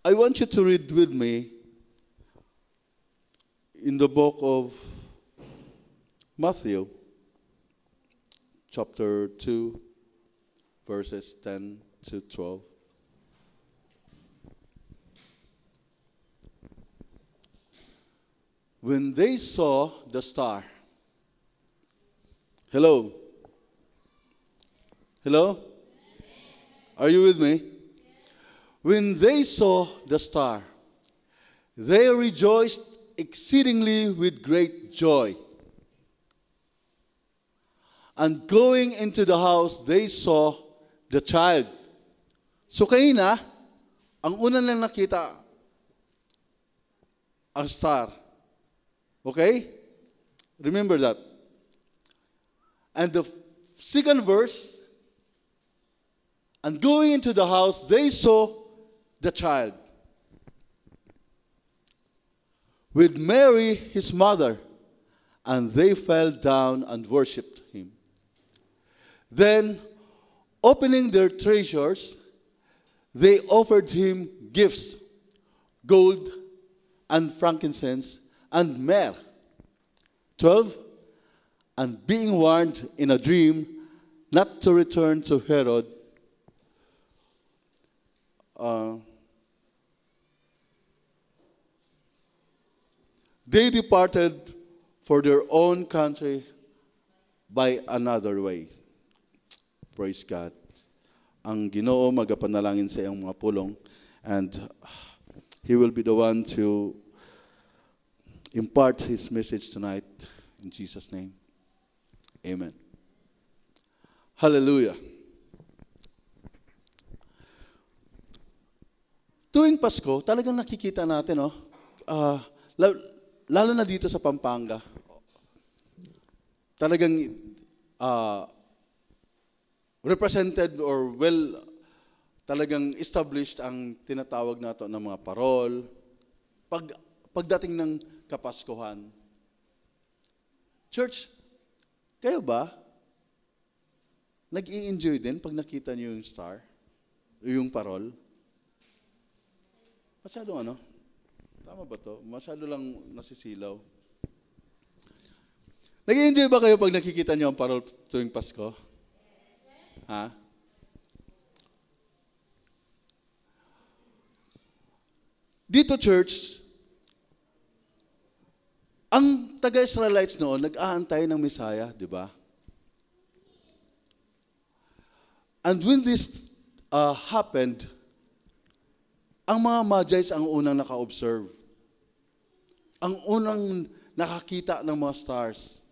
I want you to read with me in the book of Matthew, chapter 2, verses 10 to 12. When they saw the star. Hello? Hello? Are you with me? When they saw the star, they rejoiced exceedingly with great joy. And going into the house, they saw the child. So kanina, ang una lang nakita, ang star. Okay? Remember that. And the second verse, and going into the house, they saw the child with Mary, his mother, and they fell down and worshipped him. Then, opening their treasures, they offered him gifts, gold and frankincense and myrrh. 12, and being warned in a dream not to return to Herod, they departed for their own country by another way. Praise God. Ang Ginoo magapanalangin sa iyong mga pulong, and He will be the one to impart His message tonight. In Jesus' name, amen. Hallelujah. Tuwing Pasko, talagang nakikita natin, lalo na dito sa Pampanga, talagang represented or talagang established ang tinatawag nato ng mga parol pagdating ng Kapaskuhan. Church, kayo ba nag-i-enjoy din pag nakita niyo yung star o yung parol? Masyadong tama ba to? Masyado lang nasisilaw. Nag-i-enjoy ba kayo pag nakikita niyo ang parol tuwing Pasko? Ha? Dito, church, ang taga-Israelites noon, nag-aantay ng Messiah, di ba? And when this happened, ang mga Magi's ang unang naka-observe. Ang unang nakakita ng mga stars.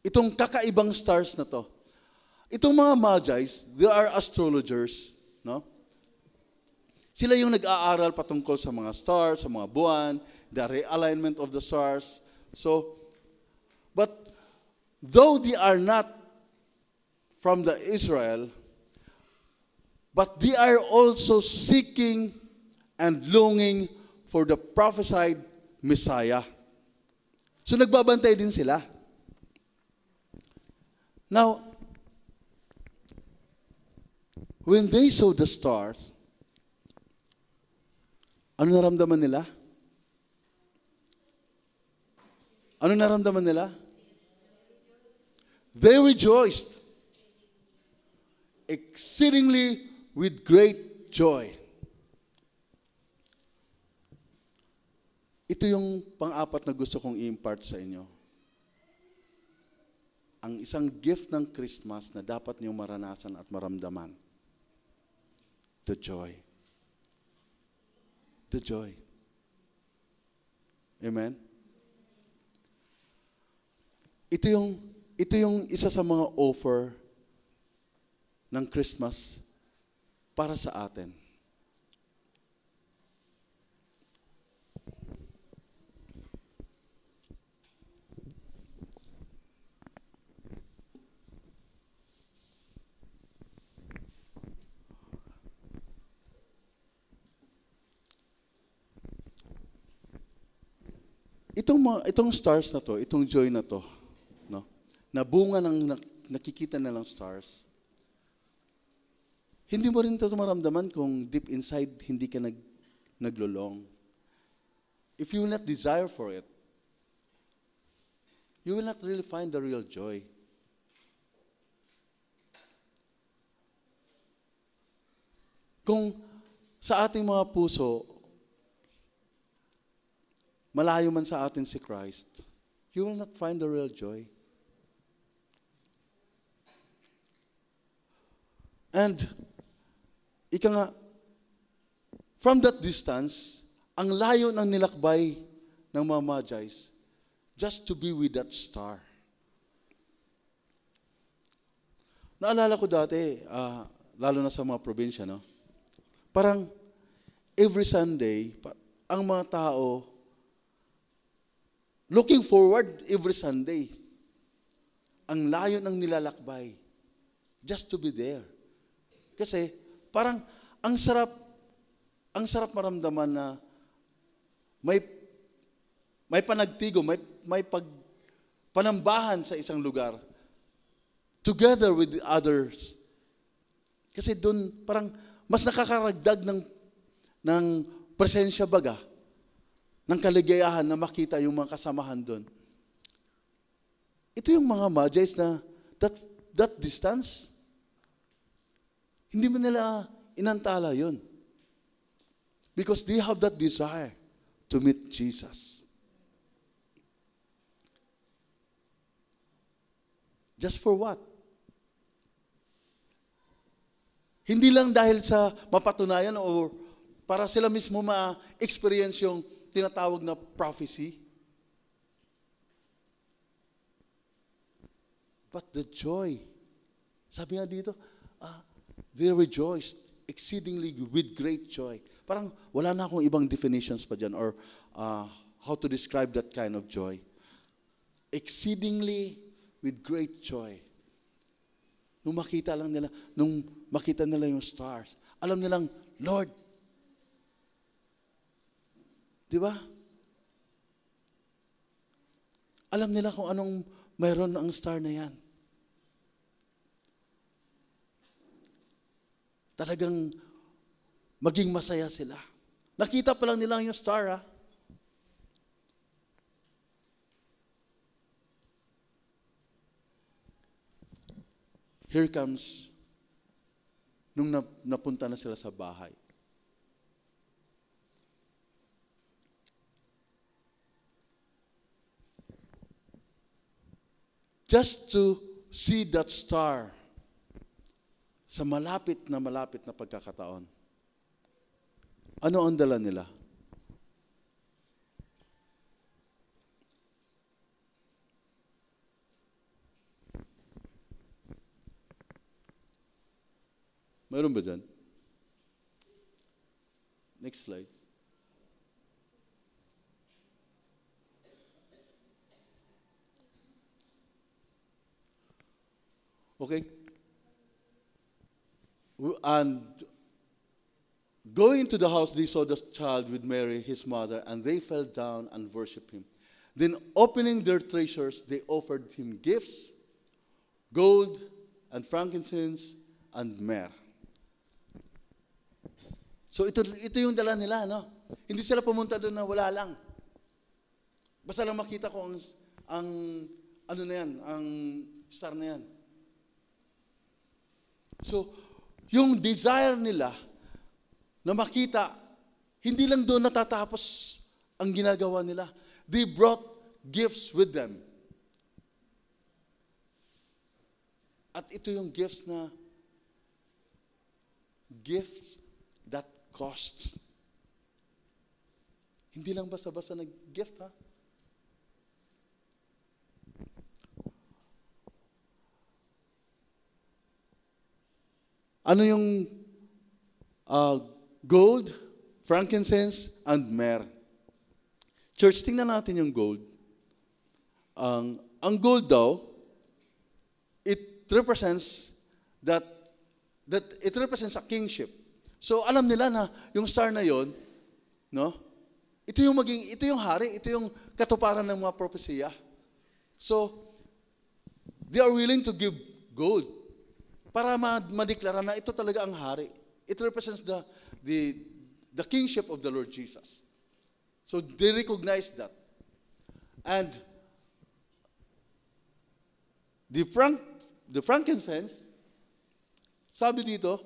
Itong kakaibang stars na to. Itong mga Magi's, they are astrologers, no? Sila yung nag-aaral patungkol sa mga stars, sa mga buwan, the realignment of the stars. So, but though they are not from the Israel, but they are also seeking and longing for the prophesied Messiah. So nagbabantay din sila. Now, when they saw the stars, ano naramdaman nila? Ano naramdaman nila? They rejoiced exceedingly with great joy. Ito yung pang-apat na gusto kong i-impart sa inyo. Ang isang gift ng Christmas na dapat niyong maranasan at maramdaman. The joy. The joy. Amen? Ito yung isa sa mga offer ng Christmas para sa atin. Itong stars na to, itong joy na to, no? Na bunga ng nakikita na lang stars. Hindi mo rin ito maramdaman kung deep inside hindi ka naglulong. If you will not desire for it, you will not really find the real joy. Kung sa ating mga puso, malayo man sa atin si Christ, you will not find the real joy. And, ika nga, from that distance, ang layo ng nilakbay ng mga Magi's, just to be with that star. Naalala ko dati, lalo na sa mga probinsya, no? Parang every Sunday, ang mga tao looking forward every Sunday. Ang layo ng nilalakbay. Just to be there. Kasi parang ang sarap maramdaman na may panagtigo, may panambahan sa isang lugar together with the others. Kasi doon parang mas nakakaragdag ng presensya baga, ng kaligayahan na makita yung mga kasamahan doon. Ito yung mga Magi's na that distance, hindi mo nila inantala yun. Because they have that desire to meet Jesus. Just for what? Hindi lang dahil sa mapatunayan o para sila mismo ma-experience yung tinatawag na prophecy. But the joy. Sabi nga dito, they rejoiced exceedingly with great joy. Parang wala na akong ibang definitions pa dyan or how to describe that kind of joy. Exceedingly with great joy. Nung makita nila yung stars, alam nilang, Lord, di ba? Alam nila kung anong mayroon ang star na yan. Talagang maging masaya sila. Nakita pa lang nila yung star, ha? Here comes, nung napunta na sila sa bahay. Just to see that star sa malapit na pagkakataon. Ano ang dala nila? Mayroon ba dyan? Next slide. Okay? And going to the house, they saw the child with Mary, his mother, and they fell down and worshiped him. Then opening their treasures, they offered him gifts, gold and frankincense and myrrh. So ito yung dala nila, no? Hindi sila pumunta doon na wala lang. Basta lang makita ko ang ano na yan, ang star na yan. So, yung desire nila na makita, hindi lang doon natatapos ang ginagawa nila. They brought gifts with them. At ito yung gifts that cost. Hindi lang basta-basta nag-gift, ha? Ano yung gold, frankincense, and myrrh? Church, tingnan natin yung gold. Ang gold daw, it represents it represents a kingship. So alam nila na yung star na yon, no? Ito yung hari, ito yung katuparan ng mga propesya. So they are willing to give gold para madeklara na ito talaga ang hari. It represents the the kingship of the Lord Jesus. So they recognize that. And the frankincense, sabi dito,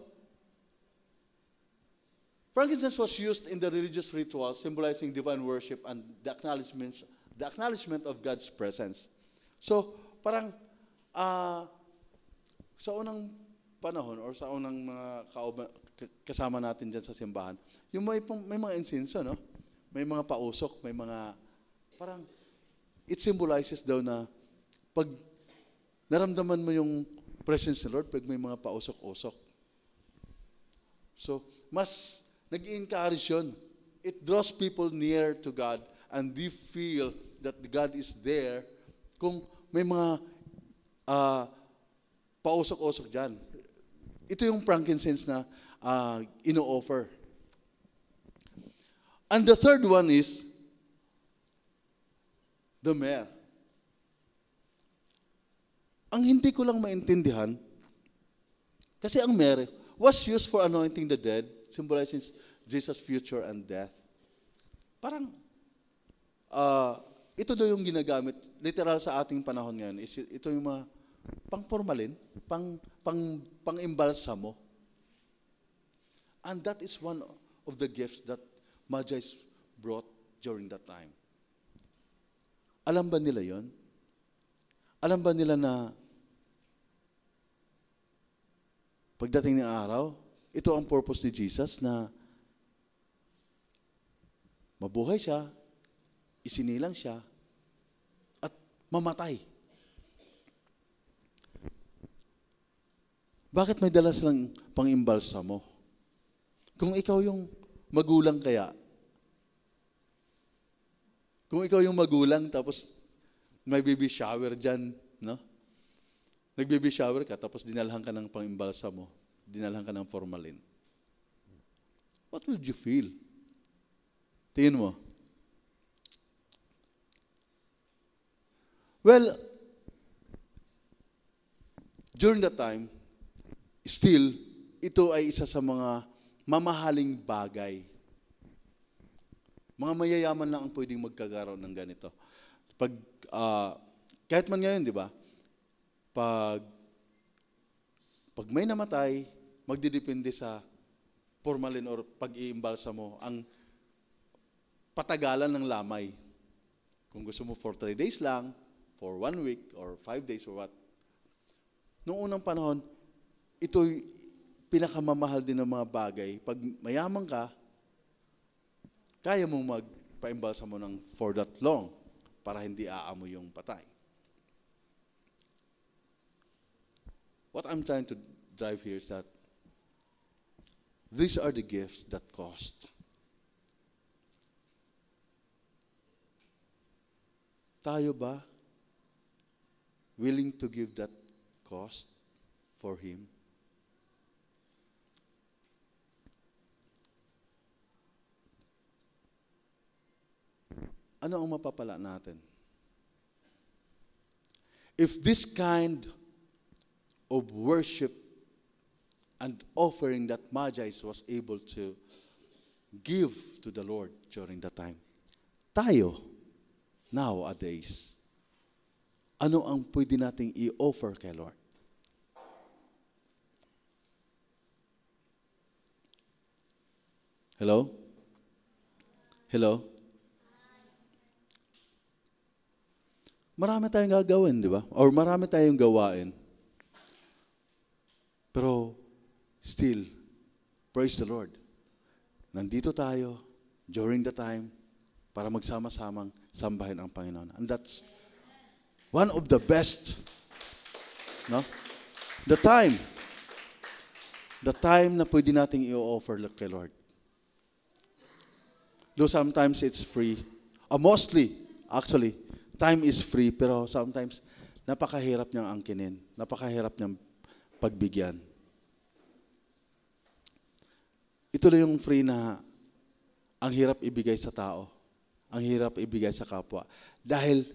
frankincense was used in the religious rituals symbolizing divine worship and the acknowledgement of God's presence. So, parang sa unang panahon or sa unang mga kasama natin dyan sa simbahan, yung may mga insenso, no? May mga pausok, may mga, parang, it symbolizes daw na pag naramdaman mo yung presence ng Lord, pag may mga pausok-usok. So, mas nag-i-encourage yun. It draws people near to God and they feel that God is there kung may mga pausok-usok dyan. Ito yung frankincense na ino-offer. And the third one is the myrrh. Ang hindi ko lang maintindihan, kasi ang myrrh was used for anointing the dead, symbolizing Jesus' future and death. Parang, ito daw yung ginagamit, literal sa ating panahon ngayon, ito yung mga pang-formalin, pang-imbalsamo. And that is one of the gifts that Magi brought during that time. Alam ba nila yon? Alam ba nila na pagdating ng araw, ito ang purpose ni Jesus na mabuhay siya, isinilang siya, at mamatay. Bakit may dala silang pang-imbalsamo? Kung ikaw yung magulang kaya, kung ikaw yung magulang tapos may baby shower dyan, no? Nag-baby shower ka tapos dinalhan ka ng pang-imbalsamo, dinalhan ka ng formalin. What would you feel? Tingin mo. Well, during that time, still, ito ay isa sa mga mamahaling bagay. Mga mayayaman lang ang pwedeng magkakaroon ng ganito. Kahit man ngayon, di ba? Pag may namatay, magdidepende sa formalin or pag-iimbalsa mo ang patagalan ng lamay. Kung gusto mo for 3 days lang, for 1 week, or 5 days, or what. Noong unang panahon, ito'y pinakamamahal din ng mga bagay. Pag mayaman ka, kaya mong magpaimbalsa mo ng for that long para hindi aamoy yung patay. What I'm trying to drive here is that these are the gifts that cost. Tayo ba willing to give that cost for Him? Ano ang mapapala natin? If this kind of worship and offering that Magi was able to give to the Lord during that time, tayo, nowadays, ano ang pwede nating i-offer kay Lord? Hello? Hello? Marami tayong gagawin, di ba? Or marami tayong gawain. Pero, still, praise the Lord. Nandito tayo, during the time, para magsama-samang sambahin ang Panginoon. And that's one of the best, no? The time na pwede nating i-offer kay Lord. Though sometimes it's free. Mostly, actually, time is free, pero sometimes, napakahirap niyang angkinin. Napakahirap niyang pagbigyan. Ito lang yung free na ang hirap ibigay sa tao. Ang hirap ibigay sa kapwa. Dahil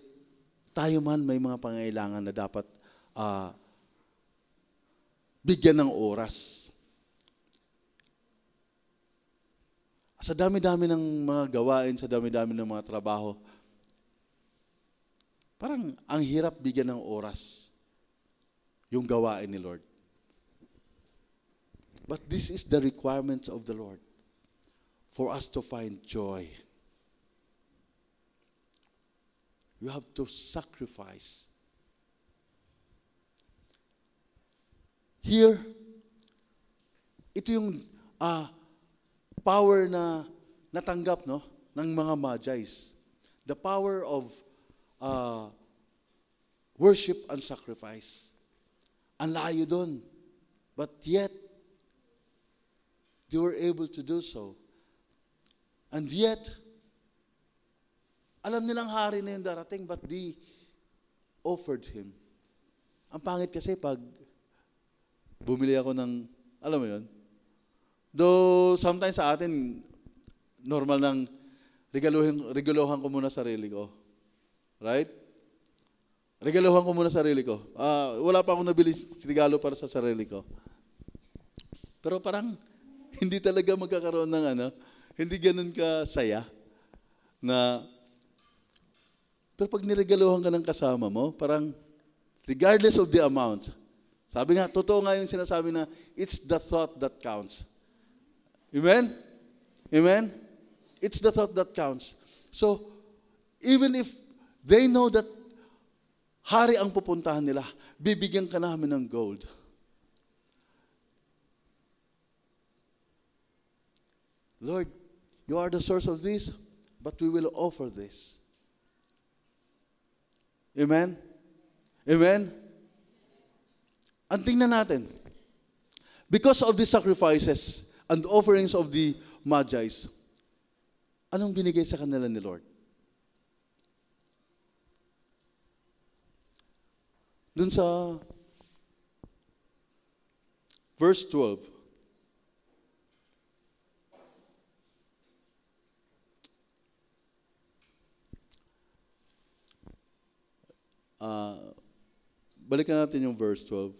tayo man may mga pangailangan na dapat bigyan ng oras. Sa dami-dami ng mga gawain, sa dami-dami ng mga trabaho, parang ang hirap bigyan ng oras yung gawain ni Lord. But this is the requirement of the Lord for us to find joy. You have to sacrifice. Here, ito yung power na natanggap ng mga Magi's. The power of worship and sacrifice. Ang layo doon. But yet, they were able to do so. And yet, alam nilang hari na yung darating, but they offered him. Ang pangit kasi pag bumili ako ng, alam mo yun, though sometimes sa atin, normal nang regaluhan ko muna sarili ko. Right? Regaluhan ko muna sarili ko. Wala pa akong nabili regalo para sa sarili ko. Pero parang, hindi talaga magkakaroon ng hindi ganun ka saya na, pero pag niregaluhan ka ng kasama mo, parang, regardless of the amount, sabi nga, totoo nga yung sinasabi na, it's the thought that counts. Amen? Amen? It's the thought that counts. So, even if they know that hari ang pupuntahan nila, bibigyan ka namin ng gold. Lord, you are the source of this, but we will offer this. Amen? Amen? Ang tingnan natin, because of the sacrifices and offerings of the Magi's, anong binigay sa kanila ni Lord? Dun sa verse 12, balikan natin yung verse 12.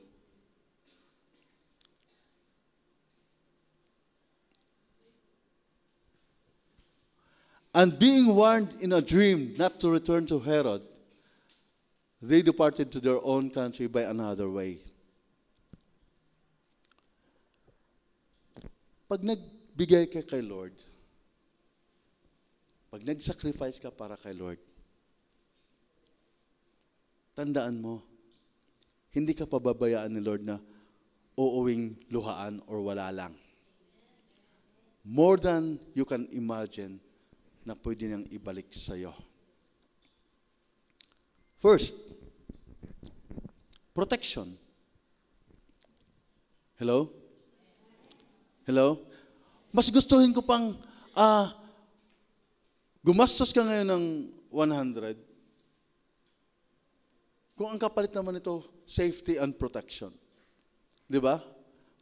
And being warned in a dream not to return to Herod, they departed to their own country by another way. Pag nagbigay ka kay Lord, pag nag-sacrifice ka para kay Lord, tandaan mo, hindi ka pababayaan ni Lord na uuwing luhaan or wala lang. More than you can imagine na pwede niyang ibalik sa iyo. First, protection. Hello? Hello? Mas gustuhin ko pang gumastos ka ngayon ng 100, kung ang kapalit naman ito, safety and protection. Di ba?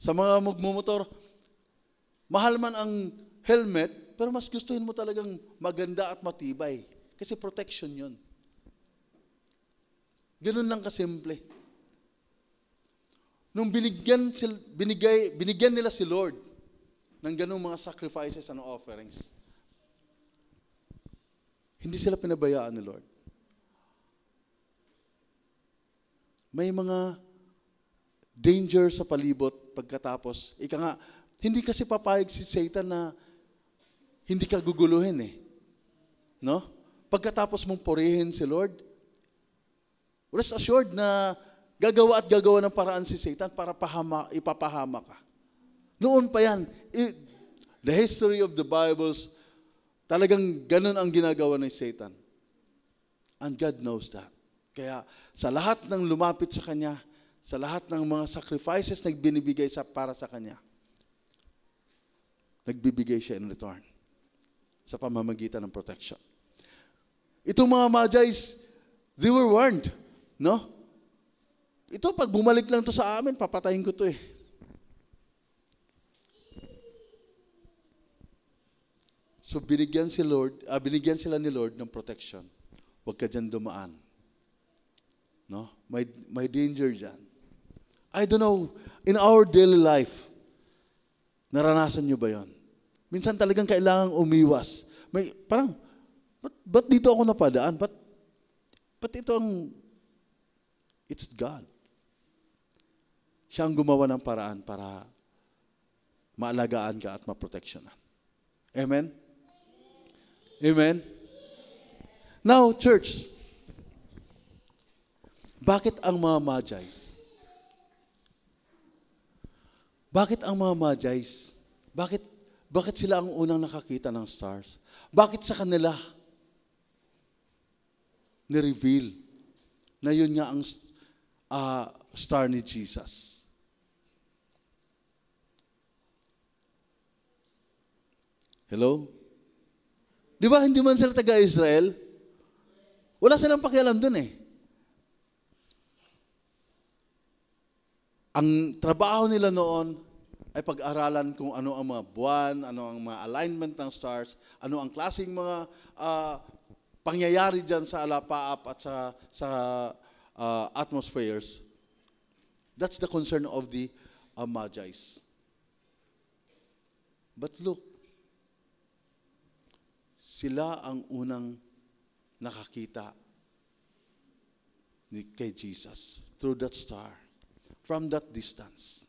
Sa mga magmumotor, mahal man ang helmet, pero mas gustuhin mo talagang maganda at matibay. Kasi protection yun. Ganun lang kasimple. Nung binigyan nila si Lord ng ganung mga sacrifices and offerings, hindi sila pinabayaan ni Lord. May mga danger sa palibot pagkatapos. Ika nga, hindi kasi papayag si Satan na hindi ka guguluhin eh. No? Pagkatapos mong purihin si Lord, rest assured na gagawa ng paraan si Satan para ipapahama ka. Noon pa yan, the history of the Bibles, talagang ganun ang ginagawa ng Satan. And God knows that. Kaya sa lahat ng lumapit sa Kanya, sa lahat ng mga sacrifices na binibigay para sa Kanya, nagbibigay siya in return sa pamamagitan ng protection. Itong mga Magi's, they were warned. No? Ito, pag bumalik lang to sa amin, papatayin ko to eh. So binigyan sila ni Lord ng protection. Huwag ka dyan dumaan. No? May danger dyan. I don't know, in our daily life, naranasan nyo ba yon? Minsan talagang kailangang umiwas. May, parang, ba't dito ako napadaan? Ba't ito ang, it's God. Siya ang gumawa ng paraan para maalagaan ka at maproteksyonan. Amen? Amen? Now, church, bakit ang mga Magi's? Bakit ang mga Magi's? Bakit sila ang unang nakakita ng stars? Bakit sa kanila ni-reveal na yun nga ang star ni Jesus? Hello? Di ba hindi man sila taga-Israel? Wala silang pakialam dun eh. Ang trabaho nila noon ay pag-aralan kung ano ang mga buwan, ano ang mga alignment ng stars, ano ang klaseng mga pangyayari dyan sa alapaap at sa atmospheres. That's the concern of the Magi's. But look, sila ang unang nakakita kay Jesus through that star, from that distance.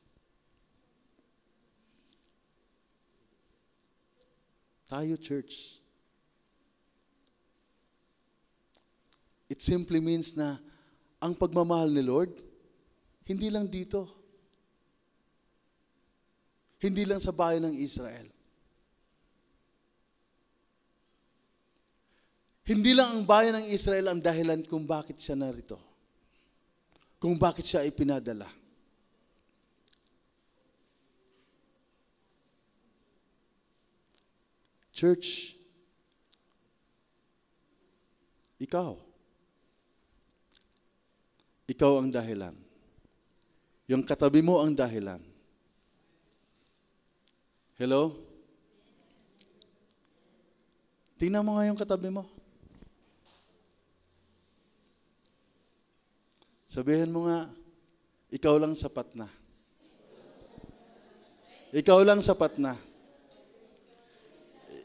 Tayo, church. It simply means na ang pagmamahal ni Lord, hindi lang dito. Hindi lang sa bayan ng Israel. Hindi lang ang bayan ng Israel ang dahilan kung bakit siya narito. Kung bakit siya ipinadala. Church, ikaw ang dahilan. Yung katabi mo ang dahilan. Hello? Tingnan mo nga yung katabi mo. Sabihin mo nga, ikaw lang sapat na. Ikaw lang sapat na.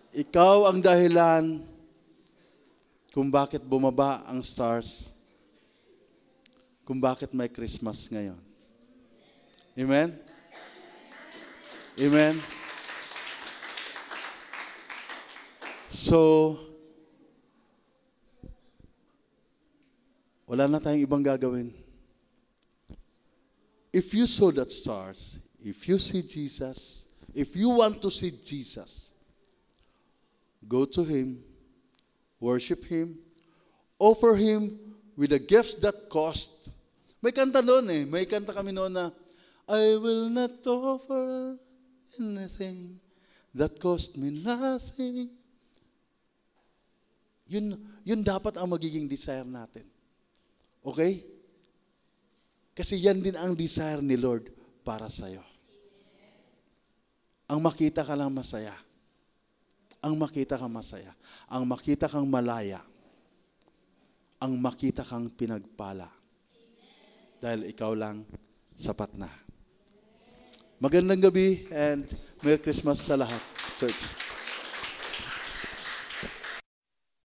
Ikaw ang dahilan kung bakit bumaba ang stars, kung bakit may Christmas ngayon. Amen? Amen? So, wala na tayong ibang gagawin. If you saw that stars, if you see Jesus, if you want to see Jesus, go to Him, worship Him, offer Him with the gifts that cost. May kanta doon eh. May kanta kami noon na, I will not offer anything that cost me nothing. Yun dapat ang magiging desire natin. Okay? Kasi yan din ang desire ni Lord para sa'yo. Ang makita ka lang masaya. Ang makita kang masaya. Ang makita kang malaya. Ang makita kang pinagpala. Dahil ikaw lang sapat na. Magandang gabi and Merry Christmas sa lahat, church.